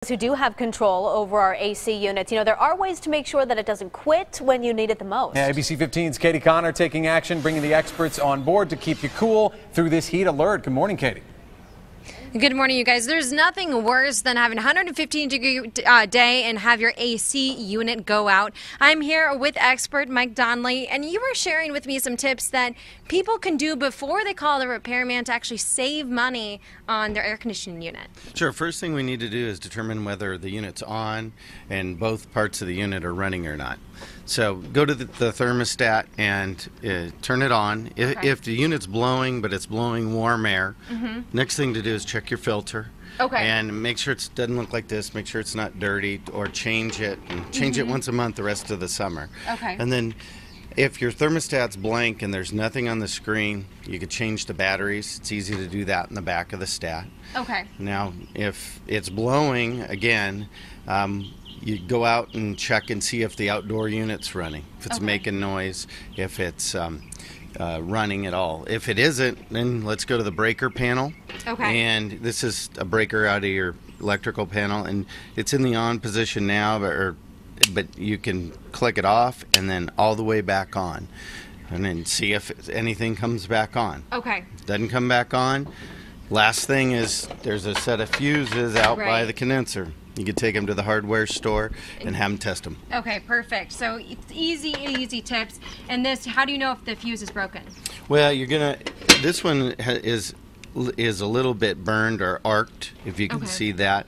Who do have control over our AC units. You know, there are ways to make sure that it doesn't quit when you need it the most. Yeah, ABC 15's Katie Connor taking action, bringing the experts on board to keep you cool through this heat alert. Good morning, Katie. Good morning, you guys. There's nothing worse than having a 115-degree day and have your AC unit go out. I'm here with expert Mike Donnelly, and you were sharing with me some tips that people can do before they call the repairman to actually save money on their air conditioning unit. Sure. First thing we need to do is determine whether the unit's on and both parts of the unit are running or not. So go to the thermostat and turn it on. Okay. If the unit's blowing, but it's blowing warm air, next thing to do is check your filter. Okay. And make sure it doesn't look like this. Make sure it's not dirty, or change it. And change it once a month the rest of the summer. Okay. And then if your thermostat's blank and there's nothing on the screen, you could change the batteries. It's easy to do that in the back of the stat. Okay. Now, if it's blowing, again, you go out and check and see if the outdoor unit's running, if it's making noise, if it's running at all. If it isn't, then let's go to the breaker panel. Okay. And this is a breaker out of your electrical panel, and it's in the on position now, but you can click it off and then all the way back on, and then see if anything comes back on. Okay. If it doesn't come back on, last thing is there's a set of fuses out by the condenser. You could take them to the hardware store and have them test them. Okay, perfect. So it's easy tips. And this, how do you know if the fuse is broken? Well, this one is a little bit burned or arced, if you can see that.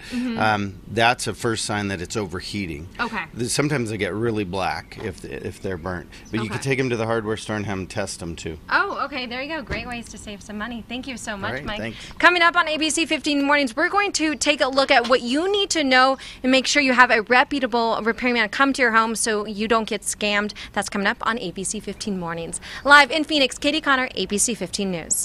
That's a first sign that it's overheating. Okay. Sometimes they get really black if they're burnt. But you can take them to the hardware store and have them test them too. Oh, okay, there you go. Great ways to save some money. Thank you so much, All right, Mike. thanks. Coming up on ABC 15 Mornings, we're going to take a look at what you need to know and make sure you have a reputable repairman come to your home so you don't get scammed. That's coming up on ABC 15 Mornings. Live in Phoenix, Katie Connor, ABC 15 News.